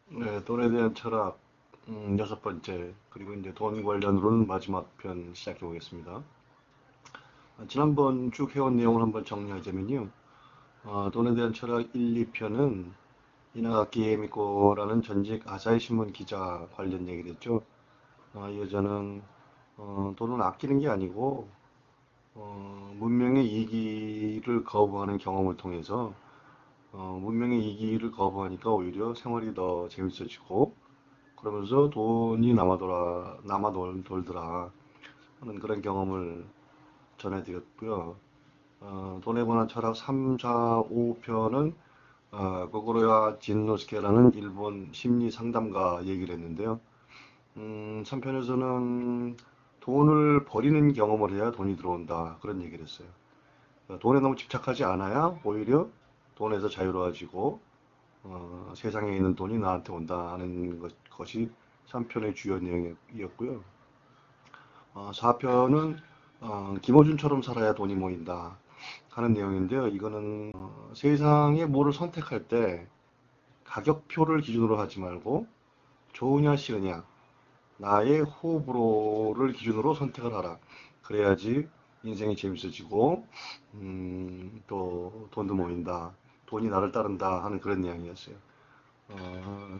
네, 돈에 대한 철학, 여섯 번째, 그리고 이제 돈 관련으로는 마지막 편 시작해 보겠습니다. 지난번 쭉 해온 내용을 한번 정리하자면요. 돈에 대한 철학 1, 2편은 이나가키 에미코라는 전직 아사히 신문 기자 관련 얘기를 했죠. 이 여자는 돈을 아끼는 게 아니고 문명의 이기를 거부하는 경험을 통해서 문명의 이기를 거부하니까 오히려 생활이 더 재밌어지고 그러면서 돈이 남아 돌더라 하는 그런 경험을 전해드렸고요. 돈에 관한 철학 3, 4, 5편은 고고로야 진노스케라는 일본 심리 상담가 얘기를 했는데요. 3편에서는 돈을 버리는 경험을 해야 돈이 들어온다. 그런 얘기를 했어요. 돈에 너무 집착하지 않아야 오히려 돈에서 자유로워지고 세상에 있는 돈이 나한테 온다는 것이 3편의 주요 내용이었고요. 4편은 김어준처럼 살아야 돈이 모인다 하는 내용인데요. 이거는 세상에 뭐를 선택할 때 가격표를 기준으로 하지 말고 좋으냐 싫으냐 나의 호불호를 기준으로 선택을 하라. 그래야지 인생이 재밌어지고 또 돈도 모인다. 돈이 나를 따른다 하는 그런 내용이었어요.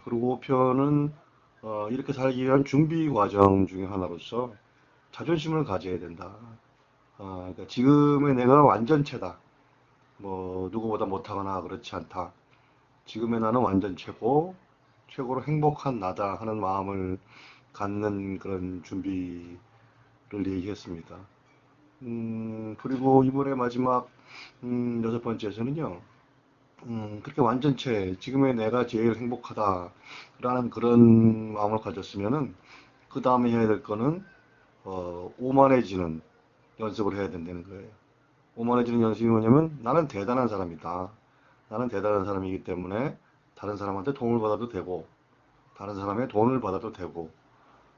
그리고 5편은 이렇게 살기 위한 준비 과정 중에 하나로서 자존심을 가져야 된다. 그러니까 지금의 내가 완전체다. 뭐 누구보다 못하거나 그렇지 않다. 지금의 나는 완전체고 최고로 행복한 나다 하는 마음을 갖는 그런 준비를 얘기했습니다. 그리고 이번에 마지막 여섯 번째에서는요. 그렇게 완전체, 지금의 내가 제일 행복하다라는 그런 마음을 가졌으면은 그 다음에 해야 될 거는 오만해지는 연습을 해야 된다는 거예요. 오만해지는 연습이 뭐냐면 나는 대단한 사람이다. 나는 대단한 사람이기 때문에 다른 사람한테 도움을 받아도 되고 다른 사람의 돈을 받아도 되고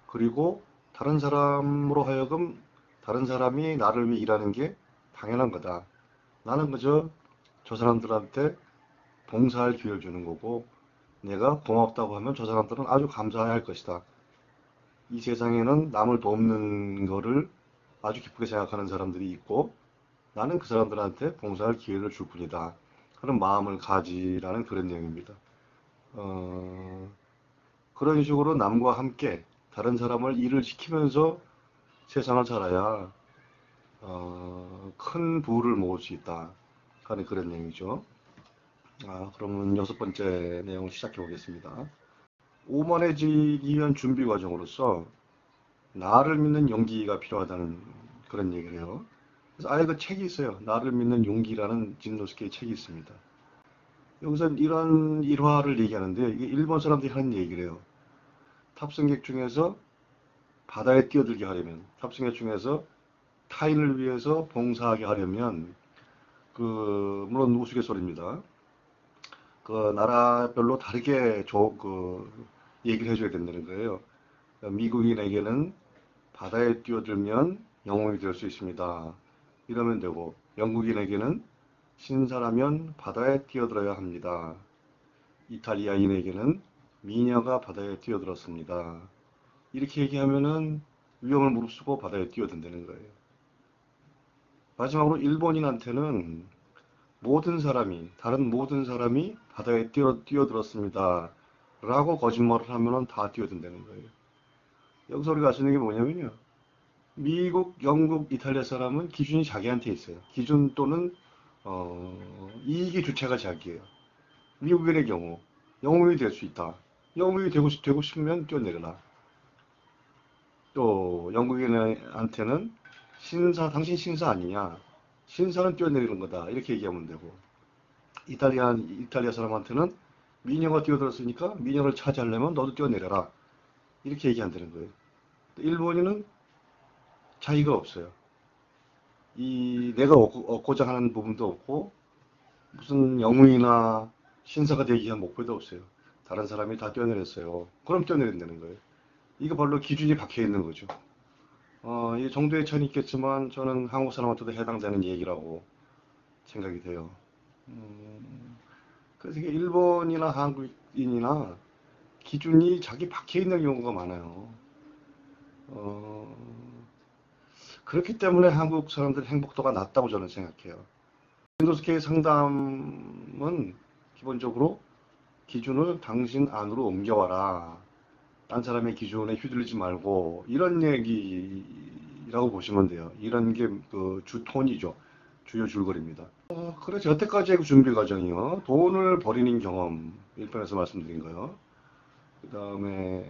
그리고 다른 사람으로 하여금 다른 사람이 나를 위해 일하는 게 당연한 거다. 나는 그저 저 사람들한테 봉사할 기회를 주는 거고 내가 고맙다고 하면 저 사람들은 아주 감사할 것이다. 이 세상에는 남을 돕는 거를 아주 기쁘게 생각하는 사람들이 있고 나는 그 사람들한테 봉사할 기회를 줄 뿐이다. 그런 마음을 가지라는 그런 내용입니다. 어, 그런 식으로 남과 함께 다른 사람을 일을 시키면서 세상을 살아야 큰 부를 모을 수 있다 하는 그런 내용이죠. 그러면 여섯 번째 내용 시작해 보겠습니다. 오만해지기 위한 준비 과정으로서 나를 믿는 용기가 필요하다는 그런 얘기를 해요. 그래서 아예 그 책이 있어요. 나를 믿는 용기라는 진노스케의 책이 있습니다. 여기서 이런 일화를 얘기하는데 이게 일본 사람들이 하는 얘기래요. 탑승객 중에서 바다에 뛰어들게 하려면 탑승객 중에서 타인을 위해서 봉사하게 하려면 물론 우스갯소리입니다. 그 나라별로 다르게 얘기를 해줘야 된다는 거예요. 그러니까 미국인에게는 바다에 뛰어들면 영웅이 될 수 있습니다. 이러면 되고 영국인에게는 신사라면 바다에 뛰어들어야 합니다. 이탈리아인에게는 미녀가 바다에 뛰어들었습니다. 이렇게 얘기하면은 위험을 무릅쓰고 바다에 뛰어든다는 거예요. 마지막으로 일본인한테는 다른 모든 사람이 바다에 뛰어들었습니다. 라고 거짓말을 하면은 다 뛰어든다는 거예요. 여기서 우리가 알 수 있는 게 뭐냐면요. 미국, 영국, 이탈리아 사람은 기준이 자기한테 있어요. 기준 또는 이익의 주체가 자기예요. 미국인의 경우 영웅이 될 수 있다. 영웅이 되고 싶으면 뛰어내려라. 또 영국인한테는 당신 신사 아니냐? 신사는 뛰어내리는 거다. 이렇게 얘기하면 되고 이탈리아 사람한테는 미녀가 뛰어들었으니까 미녀를 차지하려면 너도 뛰어내려라. 이렇게 얘기한다는 거예요. 일본인은 자의가 없어요. 내가 얻고자 하는 부분도 없고 무슨 영웅이나 신사가 되기 위한 목표도 없어요. 다른 사람이 다 뛰어내렸어요. 그럼 뛰어내린다는 거예요. 이거 별로 기준이 박혀 있는 거죠. 이 정도의 차이는 있겠지만 저는 한국 사람한테도 해당되는 얘기라고 생각이 돼요. 그래서 이게 일본이나 한국인이나 기준이 자기 박혀 있는 경우가 많아요. 어, 그렇기 때문에 한국 사람들의 행복도가 낮다고 저는 생각해요. 윈도우스케이 상담은 기본적으로 기준을 당신 안으로 옮겨와라. 딴 사람의 기준에 휘둘리지 말고 이런 얘기라고 보시면 돼요. 이런 게 그 주톤이죠. 주요 줄거리입니다. 그래서 여태까지의 그 준비 과정이요. 돈을 버리는 경험, 1편에서 말씀드린 거요. 그 다음에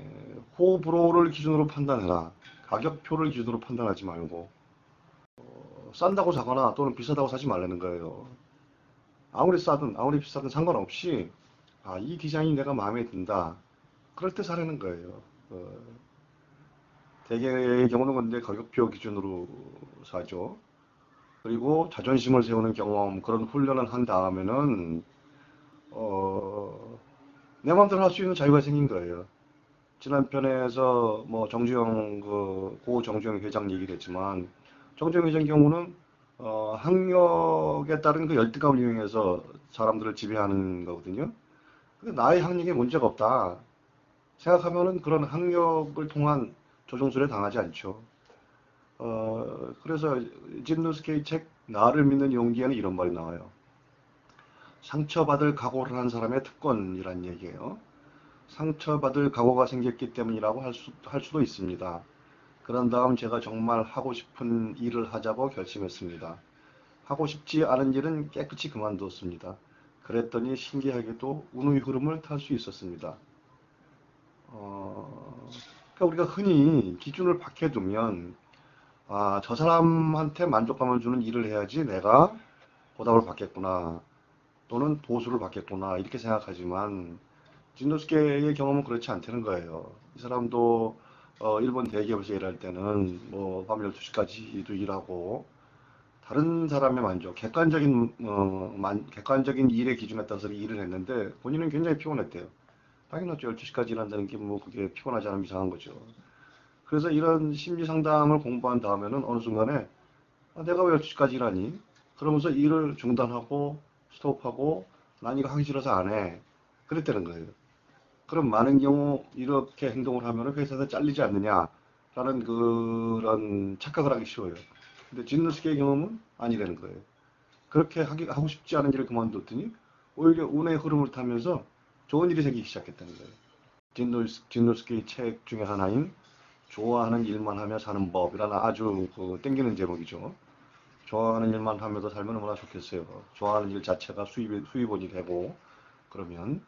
호불호를 기준으로 판단해라. 가격표를 기준으로 판단하지 말고 싼다고 사거나 또는 비싸다고 사지 말라는 거예요. 아무리 싸든 아무리 비싸든 상관없이 이 디자인이 내가 마음에 든다. 그럴 때 사라는 거예요. 어, 대개의 경우는 근데 가격표 기준으로 사죠. 그리고 자존심을 세우는 경험, 그런 훈련을 한 다음에는 어, 내 마음대로 할 수 있는 자유가 생긴 거예요. 지난 편에서 뭐 정주영 고 정주영 회장 얘기를 했지만 정주영 회장 경우는 학력에 따른 그 열등감을 이용해서 사람들을 지배하는 거거든요. 근데 나의 학력에 문제가 없다 생각하면은 그런 학력을 통한 조종술에 당하지 않죠. 그래서 짐 루스케이 책 나를 믿는 용기에는 이런 말이 나와요. 상처받을 각오를 한 사람의 특권이란 얘기예요. 상처받을 각오가 생겼기 때문이라고 할 수도 있습니다. 그런 다음 제가 정말 하고 싶은 일을 하자고 결심했습니다. 하고 싶지 않은 일은 깨끗이 그만두었습니다. 그랬더니 신기하게도 운의 흐름을 탈 수 있었습니다. 그러니까 우리가 흔히 기준을 박해두면 저 사람한테 만족감을 주는 일을 해야지 내가 보답을 받겠구나 또는 보수를 받겠구나 이렇게 생각하지만 진노스케의 경험은 그렇지 않다는 거예요. 이 사람도 일본 대기업에서 일할 때는 뭐 밤 12시까지도 일하고 다른 사람의 만족, 객관적인 일의 기준에 따라서 일을 했는데 본인은 굉장히 피곤했대요. 당연하죠. 12시까지 일한다는 게 뭐 그게 피곤하지 않으면 이상한 거죠. 그래서 이런 심리 상담을 공부한 다음에는 어느 순간에 내가 왜 12시까지 일하니? 그러면서 일을 중단하고 스톱하고 난 이거 하기 싫어서 안 해. 그랬다는 거예요. 그럼 많은 경우 이렇게 행동을 하면 회사에서 잘리지 않느냐라는 그런 착각을 하기 쉬워요. 근데 진노스케의 경험은 아니라는 거예요. 그렇게 하고 싶지 않은 일을 그만뒀더니 오히려 운의 흐름을 타면서 좋은 일이 생기기 시작했다는 거예요. 진노스케의 책 중에 하나인 좋아하는 일만 하며 사는 법이라는 아주 땡기는 제목이죠. 좋아하는 일만 하면서 살면 얼마나 좋겠어요. 좋아하는 일 자체가 수입원이 되고 그러면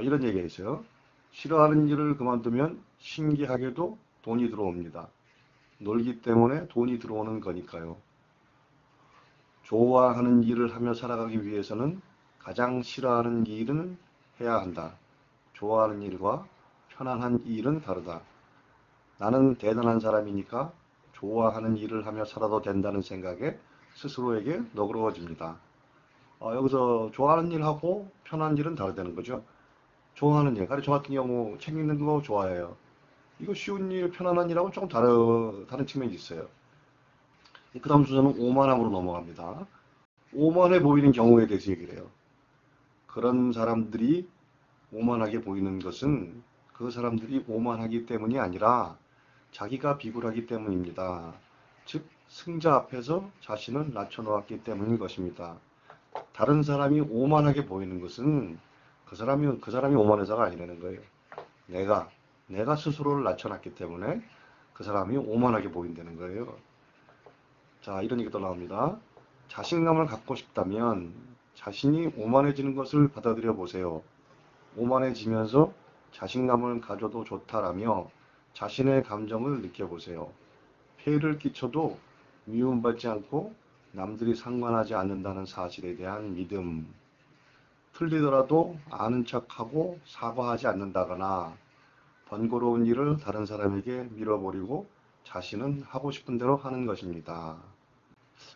이런 얘기가 있어요. 싫어하는 일을 그만두면 신기하게도 돈이 들어옵니다. 놀기 때문에 돈이 들어오는 거니까요. 좋아하는 일을 하며 살아가기 위해서는 가장 싫어하는 일은 해야 한다. 좋아하는 일과 편안한 일은 다르다. 나는 대단한 사람이니까 좋아하는 일을 하며 살아도 된다는 생각에 스스로에게 너그러워집니다. 여기서 좋아하는 일하고 편한 일은 다르다는 거죠. 좋아하는 일, 가령 저 같은 경우 책 읽는 거 좋아해요. 이거 쉬운 일, 편안한 일하고 조금 다른 측면이 있어요. 그 다음 순서는 오만함으로 넘어갑니다. 오만해 보이는 경우에 대해서 얘기를 해요. 그런 사람들이 오만하게 보이는 것은 그 사람들이 오만하기 때문이 아니라 자기가 비굴하기 때문입니다. 즉, 승자 앞에서 자신을 낮춰놓았기 때문인 것입니다. 다른 사람이 오만하게 보이는 것은 그 사람이 오만해서가 아니라는 거예요. 내가, 내가 스스로를 낮춰놨기 때문에 그 사람이 오만하게 보인다는 거예요. 자, 이런 얘기 또 나옵니다. 자신감을 갖고 싶다면 자신이 오만해지는 것을 받아들여 보세요. 오만해지면서 자신감을 가져도 좋다라며 자신의 감정을 느껴보세요. 폐를 끼쳐도 미움받지 않고 남들이 상관하지 않는다는 사실에 대한 믿음. 틀리더라도 아는 척하고 사과하지 않는다거나 번거로운 일을 다른 사람에게 밀어버리고 자신은 하고 싶은 대로 하는 것입니다.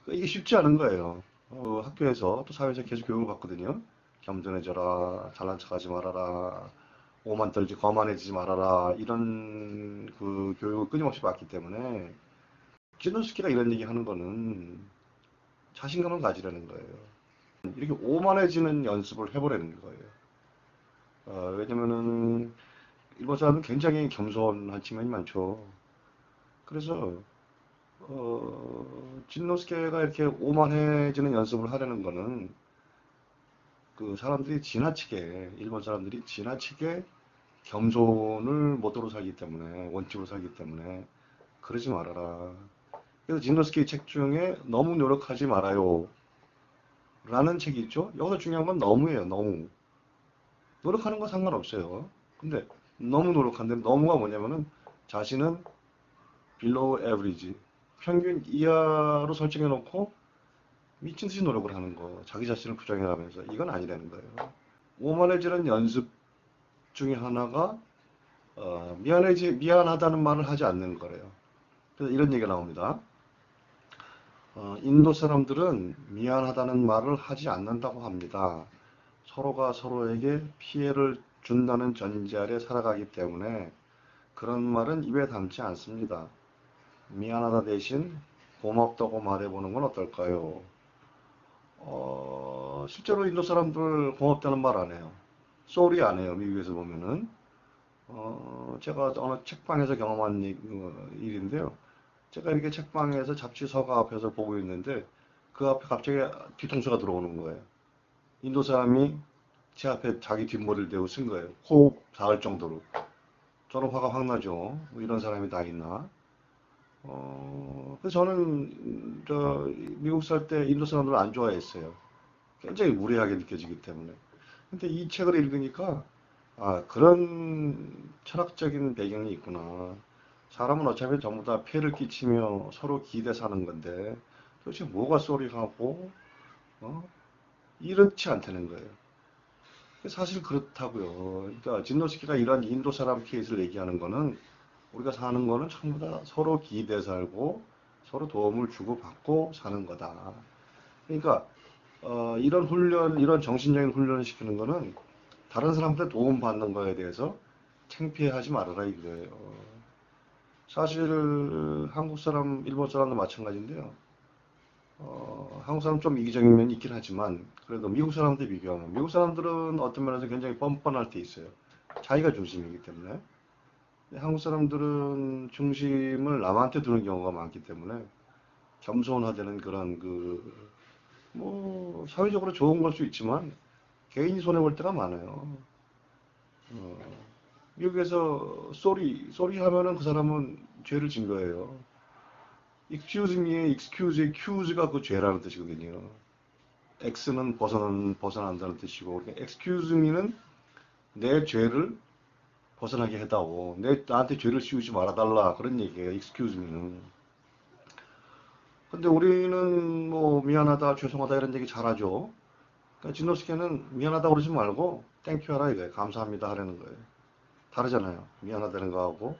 이게 쉽지 않은 거예요. 학교에서 또 사회에서 계속 교육을 받거든요. 겸손해져라, 잘난 척하지 말아라, 오만 떨지 거만해지지 말아라 이런 그 교육을 끊임없이 받기 때문에 지노스키가 이런 얘기 하는 거는 자신감을 가지라는 거예요. 이렇게 오만해지는 연습을 해보라는 거예요. 왜냐면은 일본 사람은 굉장히 겸손한 측면이 많죠. 그래서 진노스케가 이렇게 오만해지는 연습을 하려는 거는 그 사람들이 지나치게 일본 사람들이 지나치게 겸손을 모토로 살기 때문에 원칙으로 살기 때문에 그러지 말아라. 그래서 진노스케의 책 중에 너무 노력하지 말아요 라는 책이 있죠. 여기서 중요한 건 너무예요. 너무 노력하는 건 상관없어요. 근데 너무 노력한데 너무가 뭐냐면은 자신은 below average 평균 이하로 설정해 놓고 미친 듯이 노력을 하는 거 자기 자신을 부정해 가면서 이건 아니라는 거예요. 오만해지는 연습 중에 하나가 미안하다는 말을 하지 않는 거래요. 그래서 이런 얘기가 나옵니다. 인도 사람들은 미안하다는 말을 하지 않는다고 합니다. 서로가 서로에게 피해를 준다는 전제 아래 살아가기 때문에 그런 말은 입에 담지 않습니다. 미안하다 대신 고맙다고 말해보는 건 어떨까요? 실제로 인도 사람들 고맙다는 말 안 해요. 쏘리 안 해요. 미국에서 보면은. 제가 어느 책방에서 경험한 일인데요. 제가 이렇게 책방에서 잡지 서가 앞에서 보고 있는데 그 앞에 갑자기 뒤통수가 들어오는 거예요. 인도 사람이 제 앞에 자기 뒷머리를 대고 쓴 거예요. 호흡 닿을 정도로. 저는 화가 확 나죠. 뭐 이런 사람이 다 있나. 그래서 저는 미국 살 때 인도 사람들을 안 좋아했어요. 굉장히 무례하게 느껴지기 때문에. 근데 이 책을 읽으니까 그런 철학적인 배경이 있구나. 사람은 어차피 전부 다 피해를 끼치며 서로 기대 사는 건데 도대체 뭐가 쏘리하고 이렇지 않다는 거예요. 사실 그렇다고요. 그러니까 진노스키가 이런 인도 사람 케이스를 얘기하는 거는 우리가 사는 거는 전부 다 서로 기대 살고 서로 도움을 주고받고 사는 거다. 그러니까 이런 훈련, 이런 정신적인 훈련을 시키는 거는 다른 사람한테 도움받는 거에 대해서 창피해하지 말아라 이거예요. 사실 한국 사람, 일본 사람도 마찬가지인데요. 한국 사람 좀 이기적인 면이 있긴 하지만 그래도 미국 사람들 비교하면 미국 사람들은 어떤 면에서 굉장히 뻔뻔할 때 있어요. 자기가 중심이기 때문에. 한국 사람들은 중심을 남한테 두는 경우가 많기 때문에 겸손하다는 그런 뭐 사회적으로 좋은 걸 수 있지만 개인이 손해 볼 때가 많아요. 어, 미국에서 쏘리 하면은 그 사람은 죄를 진 거예요. excuse me의 excuse의 cue가 그 죄라는 뜻이거든요. x는 벗어난다는 뜻이고, 그러니까 excuse me는 내 죄를 벗어나게 해다오. 나한테 죄를 씌우지 말아달라. 그런 얘기예요. excuse me는. 근데 우리는 뭐 미안하다, 죄송하다 이런 얘기 잘하죠. 그러니까 진노스케는 미안하다 그러지 말고 땡큐 하라 이거예요. 감사합니다 하라는 거예요. 다르잖아요. 미안하다는 거하고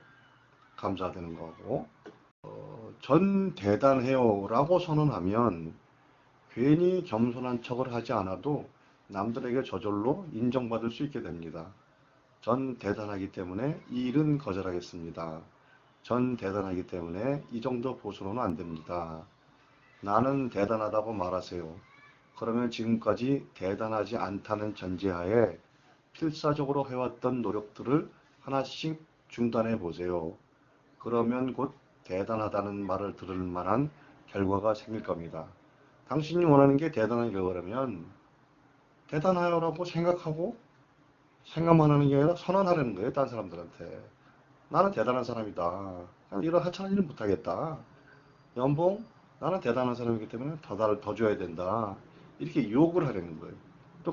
감사하다는 거하고. 전 대단해요 라고 선언하면 괜히 겸손한 척을 하지 않아도 남들에게 저절로 인정받을 수 있게 됩니다. 전 대단하기 때문에 이 일은 거절하겠습니다. 전 대단하기 때문에 이 정도 보수로는 안 됩니다. 나는 대단하다고 말하세요. 그러면 지금까지 대단하지 않다는 전제하에 필사적으로 해왔던 노력들을 하나씩 중단해 보세요. 그러면 곧 대단하다는 말을 들을 만한 결과가 생길 겁니다. 당신이 원하는 게 대단한 결과라면 대단하요라고 생각하고 생각만 하는 게 아니라 선언하려는 거예요. 다른 사람들한테. 나는 대단한 사람이다. 이런 하찮은 일은 못하겠다. 연봉? 나는 대단한 사람이기 때문에 더 줘야 된다. 이렇게 욕을 하려는 거예요.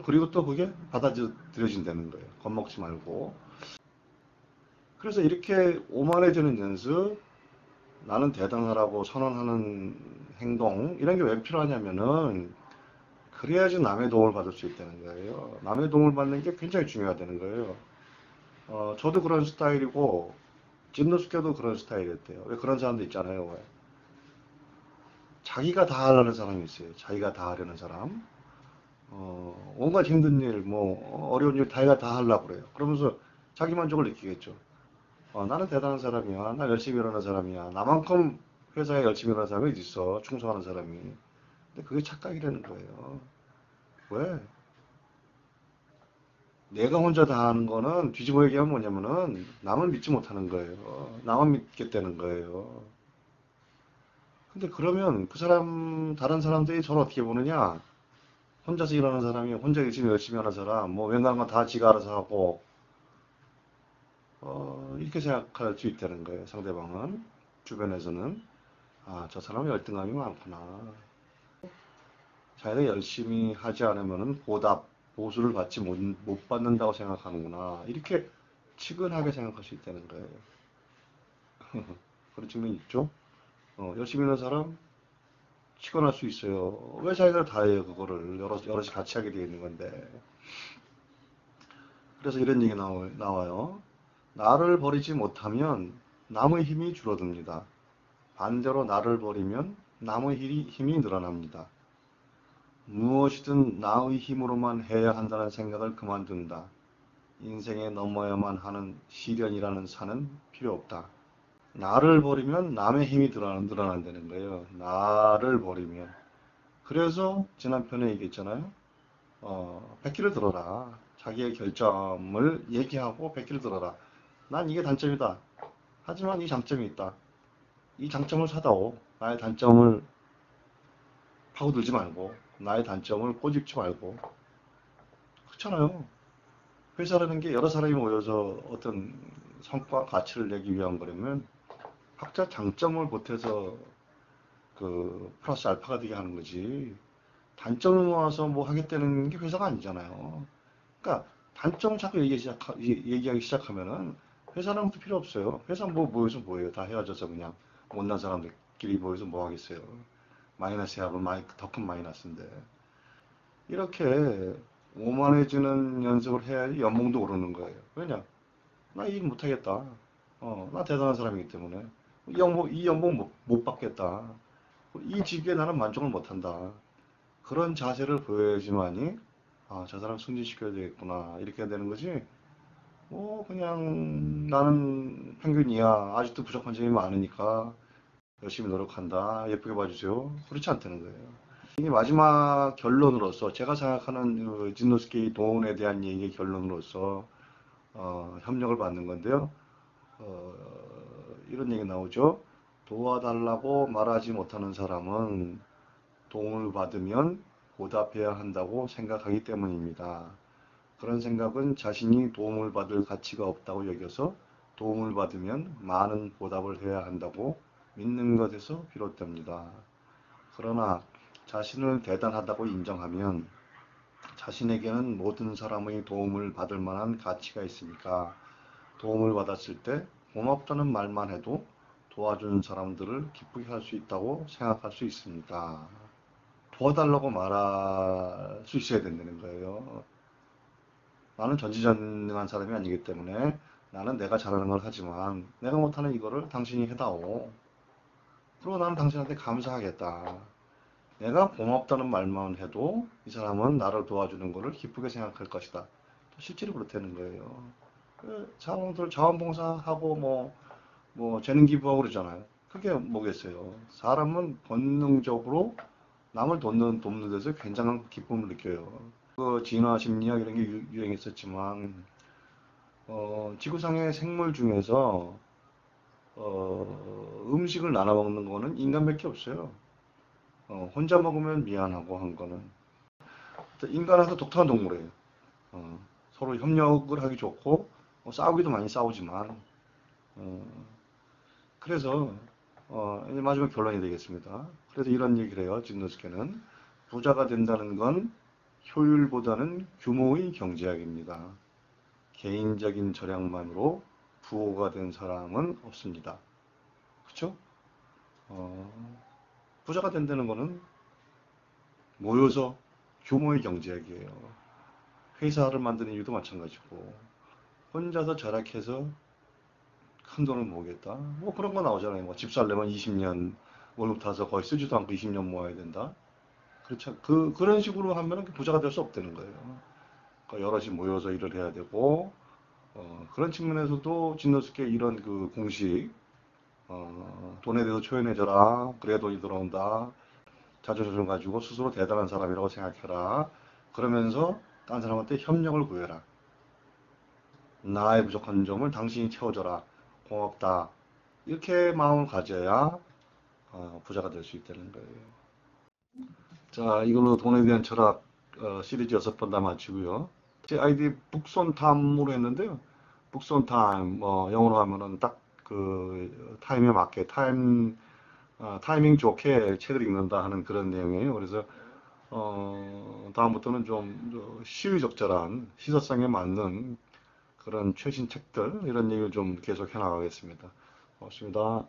그리고 또 그게 받아들여진다는 거예요. 겁먹지 말고. 그래서 이렇게 오만해지는 연습, 나는 대단하라고 선언하는 행동, 이런 게 왜 필요하냐면은, 그래야지 남의 도움을 받을 수 있다는 거예요. 남의 도움을 받는 게 굉장히 중요하다는 거예요. 저도 그런 스타일이고, 진노스케도 그런 스타일이었대요. 왜 그런 사람도 있잖아요. 왜. 자기가 다 하려는 사람이 있어요. 자기가 다 하려는 사람. 온갖 힘든 일, 뭐, 어려운 일 자기가 다 하려고 그래요. 그러면서 자기 만족을 느끼겠죠. 나는 대단한 사람이야. 나 열심히 일하는 사람이야. 나만큼 회사에 열심히 일하는 사람이 어디 있어. 충성하는 사람이. 근데 그게 착각이라는 거예요. 왜? 내가 혼자 다 하는 거는 뒤집어 얘기하면 뭐냐면은 남을 믿지 못하는 거예요. 나만 믿겠다는 거예요. 근데 그러면 그 사람, 다른 사람들이 저를 어떻게 보느냐? 혼자서 일하는 사람이 혼자 열심히 하는 사람, 뭐 웬간한 건 다 지가 알아서 하고, 이렇게 생각할 수 있다는 거예요. 상대방은. 주변에서는. 아, 저 사람은 열등감이 많구나. 자기가 열심히 하지 않으면은 보답, 보수를 받지 못 받는다고 생각하는구나. 이렇게 치근하게 생각할 수 있다는 거예요. 그런 측면이 있죠. 열심히 하는 사람 치근할 수 있어요. 왜 자기가 다 해요, 그거를. 여럿이 같이 하게 되어 있는 건데. 그래서 이런 얘기 나와요. 나를 버리지 못하면 남의 힘이 줄어듭니다. 반대로 나를 버리면 남의 힘이 늘어납니다. 무엇이든 나의 힘으로만 해야 한다는 생각을 그만둔다. 인생에 넘어야만 하는 시련이라는 산은 필요 없다. 나를 버리면 남의 힘이 늘어난다는 거예요. 나를 버리면. 그래서 지난 편에 얘기했잖아요. 백기를 들어라. 자기의 결점을 얘기하고 백기를 들어라. 난 이게 단점이다. 하지만 이 장점이 있다. 이 장점을 사다오. 나의 단점을 파고들지 말고, 나의 단점을 꼬집지 말고. 그렇잖아요. 회사라는 게 여러 사람이 모여서 어떤 성과, 가치를 내기 위한 거라면 각자 장점을 보태서 그 플러스 알파가 되게 하는 거지. 단점을 모아서 뭐 하겠다는 게 회사가 아니잖아요. 그러니까 단점을 자꾸 얘기하기 시작하면은 회사는 아무것도 필요 없어요. 회사 뭐 모여서 뭐예요? 다 헤어져서 그냥 못난 사람들끼리 모여서 뭐 하겠어요. 마이너스 하면 더 큰 마이너스인데. 이렇게 오만해지는 연습을 해야지 연봉도 오르는 거예요. 왜냐? 나 일 못하겠다. 나 대단한 사람이기 때문에. 이 연봉 못 받겠다. 이 직위에 나는 만족을 못한다. 그런 자세를 보여야지만이, 아, 저 사람 승진시켜야 되겠구나. 이렇게 해야 되는 거지. 그냥 나는 평균이야. 아직도 부족한 점이 많으니까 열심히 노력한다. 예쁘게 봐주세요. 그렇지 않다는 거예요. 이게 마지막 결론으로서 제가 생각하는 그 진노스케이 돈에 대한 얘기의 결론으로서 협력을 받는 건데요. 어, 이런 얘기 나오죠. 도와달라고 말하지 못하는 사람은 도움을 받으면 보답해야 한다고 생각하기 때문입니다. 그런 생각은 자신이 도움을 받을 가치가 없다고 여겨서 도움을 받으면 많은 보답을 해야 한다고 믿는 것에서 비롯됩니다. 그러나 자신을 대단하다고 인정하면 자신에게는 모든 사람의 도움을 받을 만한 가치가 있으니까 도움을 받았을 때 고맙다는 말만 해도 도와준 사람들을 기쁘게 할 수 있다고 생각할 수 있습니다. 도와달라고 말할 수 있어야 된다는 거예요. 나는 전지전능한 사람이 아니기 때문에 나는 내가 잘하는 걸 하지만 내가 못하는 이거를 당신이 해다오. 그리고 나는 당신한테 감사하겠다. 내가 고맙다는 말만 해도 이 사람은 나를 도와주는 것을 기쁘게 생각할 것이다. 실제로 그렇다는 거예요. 사람들 자원봉사하고 뭐 재능 기부하고 그러잖아요. 그게 뭐겠어요. 사람은 본능적으로 남을 돕는 데서 굉장한 기쁨을 느껴요. 그 진화 심리학 이런 게 유행했었지만 지구상의 생물 중에서 음식을 나눠 먹는 거는 인간밖에 없어요. 혼자 먹으면 미안하고 한 거는. 인간은 독특한 동물이에요. 서로 협력을 하기 좋고 싸우기도 많이 싸우지만 어, 그래서 이제 마지막 결론이 되겠습니다. 그래서 이런 얘기를 해요. 진노스케는 부자가 된다는 건 효율보다는 규모의 경제학입니다. 개인적인 절약만으로 부호가 된 사람은 없습니다. 그렇죠? 부자가 된다는 거는 모여서 규모의 경제학이에요. 회사를 만드는 이유도 마찬가지고 혼자서 절약해서 큰 돈을 모으겠다. 뭐 그런 거 나오잖아요. 뭐 집 살려면 20년 월급 타서 거의 쓰지도 않고 20년 모아야 된다. 그렇죠. 그런 식으로 하면 부자가 될 수 없다는 거예요. 그러니까 여럿이 모여서 일을 해야 되고, 그런 측면에서도 진노스케 이런 그 공식, 돈에 대해서 초연해져라. 그래야 돈이 들어온다. 자존심 가지고 스스로 대단한 사람이라고 생각해라. 그러면서 딴 사람한테 협력을 구해라. 나의 부족한 점을 당신이 채워줘라. 고맙다. 이렇게 마음을 가져야 부자가 될 수 있다는 거예요. 자, 이걸로 돈에 대한 철학 시리즈 6번 다 마치고요. 제 아이디 북손탐으로 했는데요. 북손타임, 영어로 하면은 딱 그 타임에 맞게 타이밍 좋게 책을 읽는다 하는 그런 내용이에요. 그래서 다음부터는 좀 시의적절한 시사성에 맞는 그런 최신 책들 이런 얘기를 좀 계속 해나가겠습니다. 고맙습니다.